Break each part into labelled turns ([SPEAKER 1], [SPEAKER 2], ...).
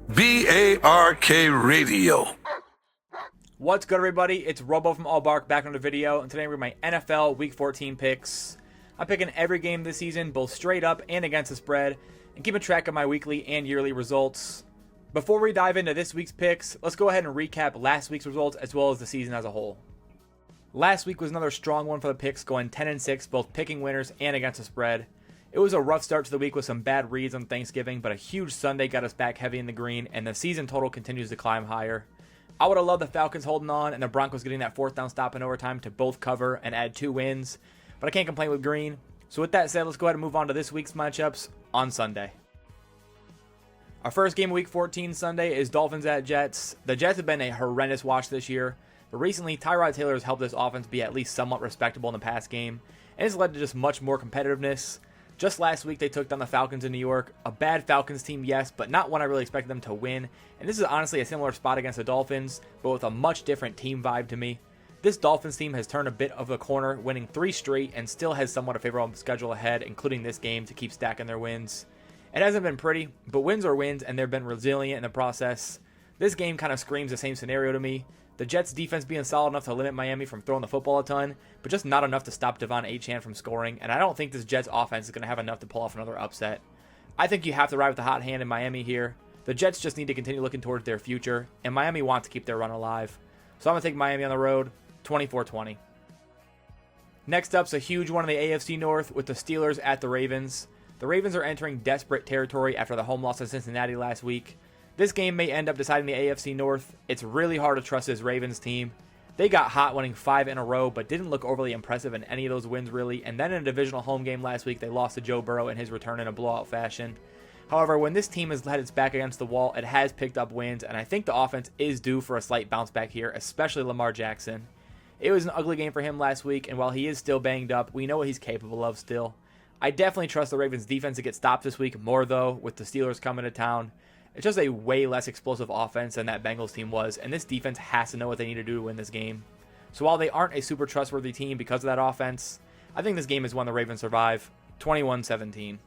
[SPEAKER 1] BARK Radio.
[SPEAKER 2] What's good, everybody? It's Robo from Allbark back on the video, and today we're my NFL Week 14 picks. I'm picking every game this season, both straight up and against the spread, and keeping track of my weekly and yearly results. Before we dive into this week's picks, let's go ahead and recap last week's results as well as the season as a whole. Last week was another strong one for the picks, going 10-6, both picking winners and against the spread. It was a rough start to the week with some bad reads on Thanksgiving, but a huge Sunday got us back heavy in the green, and the season total continues to climb higher. I would have loved the Falcons holding on and the Broncos getting that fourth down stop in overtime to both cover and add 2 wins, but I can't complain with green. So with that said, let's go ahead and move on to this week's matchups on Sunday. Our first game of Week 14 Sunday is Dolphins at Jets. The Jets have been a horrendous watch this year, but recently Tyrod Taylor has helped this offense be at least somewhat respectable in the pass game, and it's led to just much more competitiveness. Just last week, they took down the Falcons in New York. A bad Falcons team, yes, but not one I really expected them to win. And this is honestly a similar spot against the Dolphins, but with a much different team vibe to me. This Dolphins team has turned a bit of a corner, winning 3 straight, and still has somewhat a favorable schedule ahead, including this game, to keep stacking their wins. It hasn't been pretty, but wins are wins, and they've been resilient in the process. This game kind of screams the same scenario to me. The Jets' defense being solid enough to limit Miami from throwing the football a ton, but just not enough to stop Devon Achane from scoring, and I don't think this Jets offense is going to have enough to pull off another upset. I think you have to ride with the hot hand in Miami here. The Jets just need to continue looking towards their future, and Miami wants to keep their run alive. So I'm going to take Miami on the road, 24-20. Next up's a huge one in the AFC North with the Steelers at the Ravens. The Ravens are entering desperate territory after the home loss to Cincinnati last week. This game may end up deciding the AFC North. It's really hard to trust this Ravens team. They got hot winning 5 in a row, but didn't look overly impressive in any of those wins really. And then in a divisional home game last week, they lost to Joe Burrow in his return in a blowout fashion. However, when this team has had its back against the wall, it has picked up wins, and I think the offense is due for a slight bounce back here, especially Lamar Jackson. It was an ugly game for him last week, and while he is still banged up, we know what he's capable of still. I definitely trust the Ravens defense to get stopped this week more though, with the Steelers coming to town. It's just a way less explosive offense than that Bengals team was, and this defense has to know what they need to do to win this game. So while they aren't a super trustworthy team because of that offense, I think this game is one the Ravens survive, 21-17.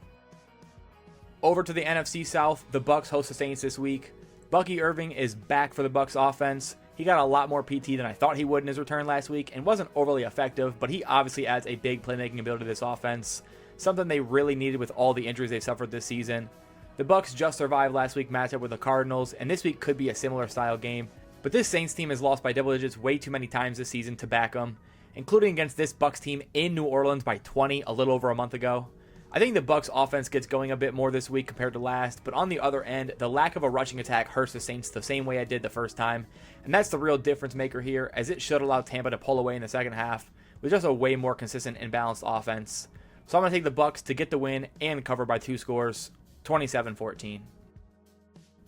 [SPEAKER 2] Over to the NFC South, the Bucs host the Saints this week. Bucky Irving is back for the Bucs offense. He got a lot more PT than I thought he would in his return last week and wasn't overly effective, but he obviously adds a big playmaking ability to this offense, something they really needed with all the injuries they've suffered this season. The Bucs just survived last week's matchup with the Cardinals, and this week could be a similar style game. But this Saints team has lost by double digits way too many times this season to back them, including against this Bucs team in New Orleans by 20 a little over a month ago. I think the Bucs offense gets going a bit more this week compared to last, but on the other end, the lack of a rushing attack hurts the Saints the same way I did the first time, and that's the real difference maker here, as it should allow Tampa to pull away in the second half with just a way more consistent and balanced offense. So I'm going to take the Bucs to get the win and cover by 2 scores, 27-14.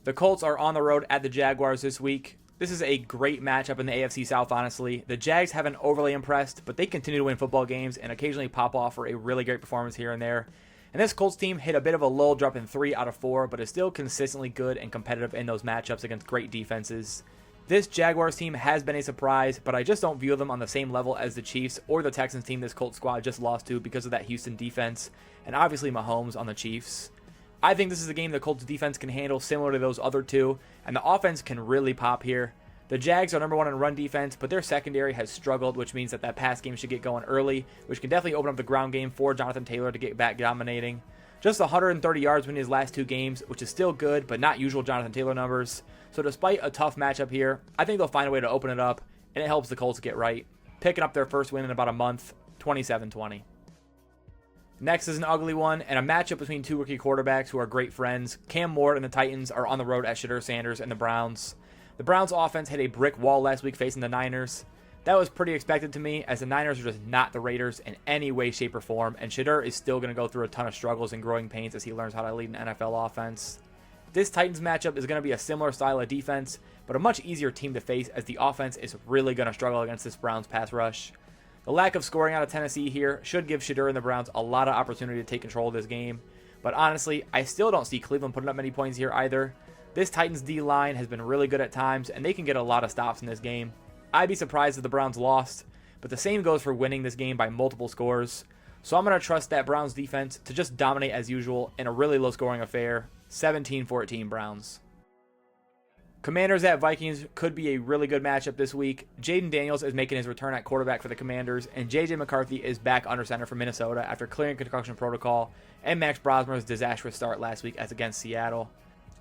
[SPEAKER 2] The Colts are on the road at the Jaguars this week. This is a great matchup in the AFC South, honestly. The Jags haven't overly impressed, but they continue to win football games and occasionally pop off for a really great performance here and there. And this Colts team hit a bit of a lull, dropping 3 out of 4, but is still consistently good and competitive in those matchups against great defenses. This Jaguars team has been a surprise, but I just don't view them on the same level as the Chiefs or the Texans team this Colts squad just lost to because of that Houston defense, and obviously Mahomes on the Chiefs. I think this is a game the Colts defense can handle similar to those other two, and the offense can really pop here. The Jags are number 1 in run defense, but their secondary has struggled, which means that pass game should get going early, which can definitely open up the ground game for Jonathan Taylor to get back dominating. Just 130 yards in his last 2 games, which is still good, but not usual Jonathan Taylor numbers. So despite a tough matchup here, I think they'll find a way to open it up, and it helps the Colts get right, picking up their first win in about a month, 27-20. Next is an ugly one, and a matchup between 2 rookie quarterbacks who are great friends. Cam Ward and the Titans are on the road at Shedeur Sanders and the Browns. The Browns offense hit a brick wall last week facing the Niners. That was pretty expected to me, as the Niners are just not the Raiders in any way, shape, or form, and Shedeur is still going to go through a ton of struggles and growing pains as he learns how to lead an NFL offense. This Titans matchup is going to be a similar style of defense, but a much easier team to face as the offense is really going to struggle against this Browns pass rush. The lack of scoring out of Tennessee here should give Shedeur and the Browns a lot of opportunity to take control of this game, but honestly, I still don't see Cleveland putting up many points here either. This Titans D-line has been really good at times, and they can get a lot of stops in this game. I'd be surprised if the Browns lost, but the same goes for winning this game by multiple scores. So I'm going to trust that Browns defense to just dominate as usual in a really low-scoring affair, 17-14 Browns. Commanders at Vikings could be a really good matchup this week. Jaden Daniels is making his return at quarterback for the Commanders, and J.J. McCarthy is back under center for Minnesota after clearing concussion protocol and Max Brosmer's disastrous start last week as against Seattle.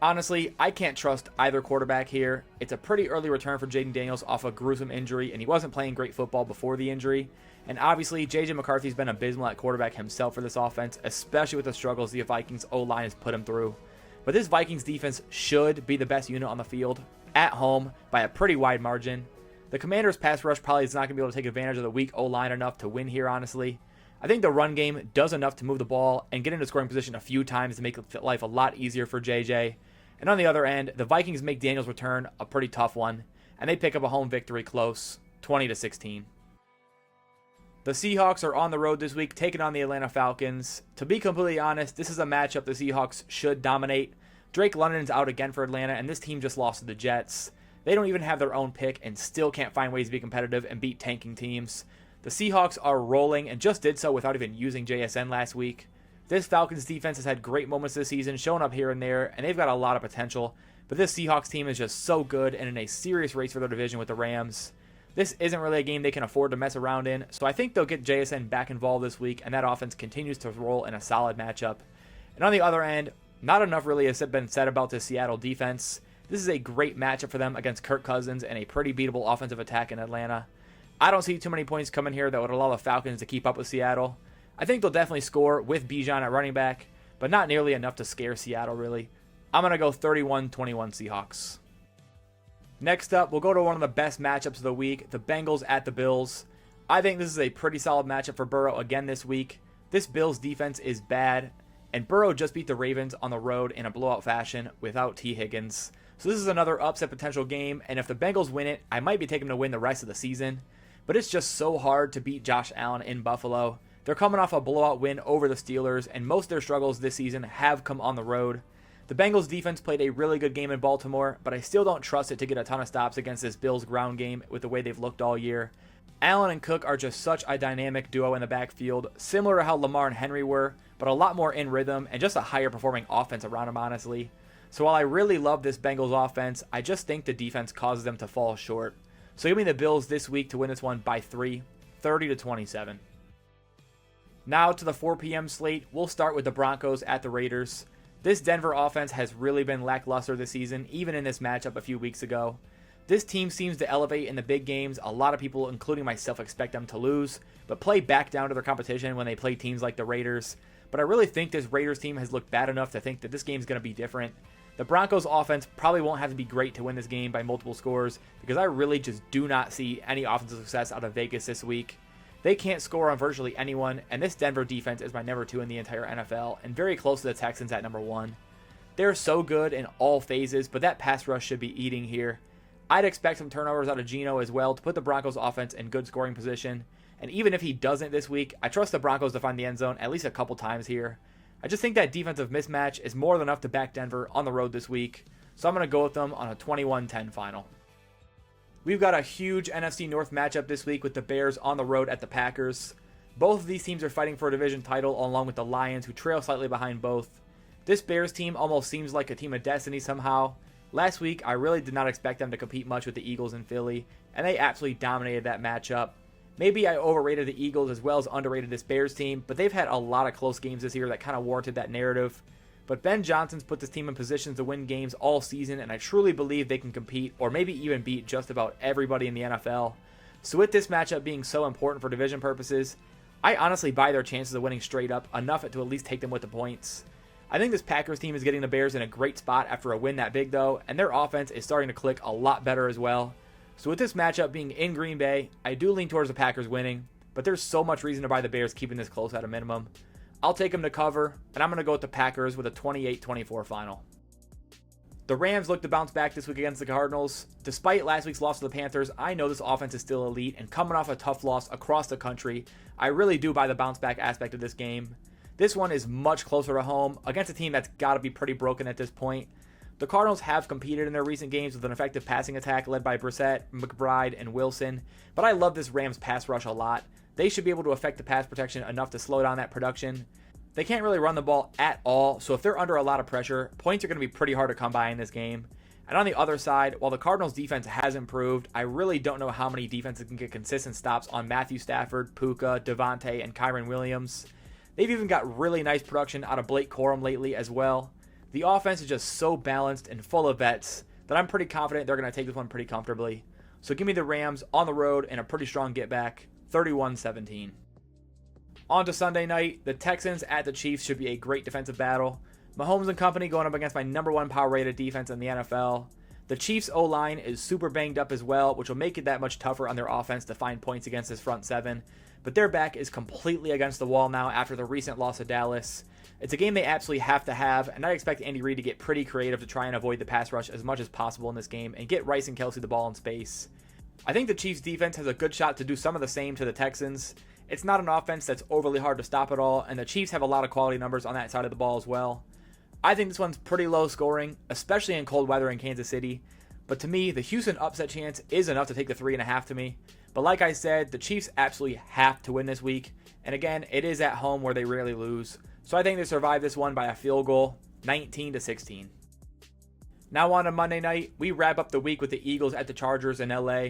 [SPEAKER 2] Honestly, I can't trust either quarterback here. It's a pretty early return for Jaden Daniels off a gruesome injury, and he wasn't playing great football before the injury. And obviously, J.J. McCarthy's been abysmal at quarterback himself for this offense, especially with the struggles the Vikings O-line has put him through. But this Vikings defense should be the best unit on the field at home by a pretty wide margin. The Commanders' pass rush probably is not going to be able to take advantage of the weak O-line enough to win here, honestly. I think the run game does enough to move the ball and get into scoring position a few times to make life a lot easier for JJ. And on the other end, the Vikings make Daniels' return a pretty tough one, and they pick up a home victory close, 20-16. The Seahawks are on the road this week, taking on the Atlanta Falcons. To be completely honest, this is a matchup the Seahawks should dominate. Drake London's out again for Atlanta, and this team just lost to the Jets. They don't even have their own pick and still can't find ways to be competitive and beat tanking teams. The Seahawks are rolling and just did so without even using JSN last week. This Falcons defense has had great moments this season, showing up here and there, and they've got a lot of potential. But this Seahawks team is just so good and in a serious race for their division with the Rams. This isn't really a game they can afford to mess around in, so I think they'll get JSN back involved this week, and that offense continues to roll in a solid matchup. And on the other end, not enough really has been said about the Seattle defense. This is a great matchup for them against Kirk Cousins and a pretty beatable offensive attack in Atlanta. I don't see too many points coming here that would allow the Falcons to keep up with Seattle. I think they'll definitely score with Bijan at running back, but not nearly enough to scare Seattle, really. I'm going to go 31-21 Seahawks. Next up, we'll go to one of the best matchups of the week, the Bengals at the Bills. I think this is a pretty solid matchup for Burrow again this week. This Bills defense is bad, and Burrow just beat the Ravens on the road in a blowout fashion without T. Higgins. So this is another upset potential game, and if the Bengals win it, I might be taking them to win the rest of the season. But it's just so hard to beat Josh Allen in Buffalo. They're coming off a blowout win over the Steelers, and most of their struggles this season have come on the road. The Bengals defense played a really good game in Baltimore, but I still don't trust it to get a ton of stops against this Bills ground game with the way they've looked all year. Allen and Cook are just such a dynamic duo in the backfield, similar to how Lamar and Henry were, but a lot more in rhythm and just a higher performing offense around them, honestly. So while I really love this Bengals offense, I just think the defense causes them to fall short. So give me the Bills this week to win this one by 3, 30-27. Now to the 4 p.m. slate, we'll start with the Broncos at the Raiders. This Denver offense has really been lackluster this season, even in this matchup a few weeks ago. This team seems to elevate in the big games. A lot of people, including myself, expect them to lose, but play back down to their competition when they play teams like the Raiders. But I really think this Raiders team has looked bad enough to think that this game is going to be different. The Broncos offense probably won't have to be great to win this game by multiple scores, because I really just do not see any offensive success out of Vegas this week. They can't score on virtually anyone, and this Denver defense is my number 2 in the entire NFL, and very close to the Texans at number 1. They're so good in all phases, but that pass rush should be eating here. I'd expect some turnovers out of Geno as well to put the Broncos offense in good scoring position, and even if he doesn't this week, I trust the Broncos to find the end zone at least a couple times here. I just think that defensive mismatch is more than enough to back Denver on the road this week, so I'm going to go with them on a 21-10 final. We've got a huge NFC North matchup this week with the Bears on the road at the Packers. Both of these teams are fighting for a division title along with the Lions, who trail slightly behind both. This Bears team almost seems like a team of destiny somehow. Last week, I really did not expect them to compete much with the Eagles in Philly, and they absolutely dominated that matchup. Maybe I overrated the Eagles as well as underrated this Bears team, but they've had a lot of close games this year that kind of warranted that narrative. But Ben Johnson's put this team in positions to win games all season, and I truly believe they can compete or maybe even beat just about everybody in the NFL. So with this matchup being so important for division purposes, I honestly buy their chances of winning straight up enough to at least take them with the points. I think this Packers team is getting the Bears in a great spot after a win that big though, and their offense is starting to click a lot better as well. So with this matchup being in Green Bay, I do lean towards the Packers winning, but there's so much reason to buy the Bears keeping this close at a minimum. I'll take them to cover, and I'm going to go with the Packers with a 28-24 final. The Rams look to bounce back this week against the Cardinals. Despite last week's loss to the Panthers, I know this offense is still elite, and coming off a tough loss across the country, I really do buy the bounce back aspect of this game. This one is much closer to home against a team that's got to be pretty broken at this point. The Cardinals have competed in their recent games with an effective passing attack led by Brissett, McBride, and Wilson, but I love this Rams pass rush a lot. They should be able to affect the pass protection enough to slow down that production. They can't really run the ball at all, so if they're under a lot of pressure, points are going to be pretty hard to come by in this game. And on the other side, while the Cardinals defense has improved, I really don't know how many defenses can get consistent stops on Matthew Stafford, Puka, Devontae, and Kyren Williams. They've even got really nice production out of Blake Corum lately as well. The offense is just so balanced and full of vets that I'm pretty confident they're going to take this one pretty comfortably. So give me the Rams on the road and a pretty strong get back, 31-17. On to Sunday night, the Texans at the Chiefs should be a great defensive battle. Mahomes and company going up against my number one power rated defense in the NFL. The Chiefs' O-line is super banged up as well, which will make it that much tougher on their offense to find points against this front seven. But their back is completely against the wall now after the recent loss to Dallas. It's a game they absolutely have to have, and I expect Andy Reid to get pretty creative to try and avoid the pass rush as much as possible in this game and get Rice and Kelsey the ball in space. I think the Chiefs' defense has a good shot to do some of the same to the Texans. It's not an offense that's overly hard to stop at all, and the Chiefs have a lot of quality numbers on that side of the ball as well. I think this one's pretty low scoring, especially in cold weather in Kansas City. But to me, the Houston upset chance is enough to take the 3.5 to me. But like I said, the Chiefs absolutely have to win this week. And again, it is at home where they rarely lose. So I think they survive this one by a field goal, 19-16. Now on to Monday night, we wrap up the week with the Eagles at the Chargers in LA.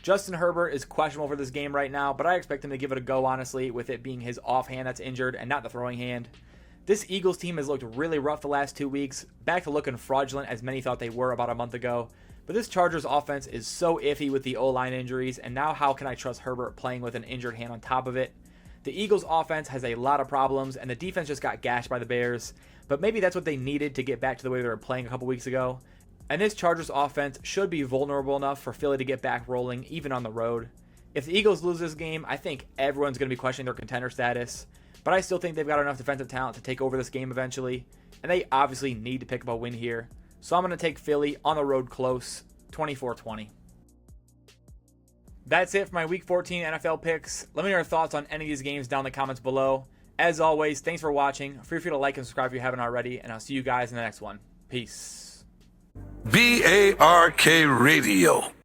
[SPEAKER 2] Justin Herbert is questionable for this game right now, but I expect him to give it a go, honestly, with it being his offhand that's injured and not the throwing hand. This Eagles team has looked really rough the last 2 weeks, back to looking fraudulent as many thought they were about a month ago. But this Chargers offense is so iffy with the O-line injuries, and now how can I trust Herbert playing with an injured hand on top of it? The Eagles offense has a lot of problems, and the defense just got gashed by the Bears, but maybe that's what they needed to get back to the way they were playing a couple weeks ago. And this Chargers offense should be vulnerable enough for Philly to get back rolling, even on the road. If the Eagles lose this game, I think everyone's going to be questioning their contender status. But I still think they've got enough defensive talent to take over this game eventually. And they obviously need to pick up a win here. So I'm going to take Philly on the road close, 24-20. That's it for my Week 14 NFL picks. Let me know your thoughts on any of these games down in the comments below. As always, thanks for watching. Feel free to like and subscribe if you haven't already. And I'll see you guys in the next one. Peace.
[SPEAKER 1] BARK Radio.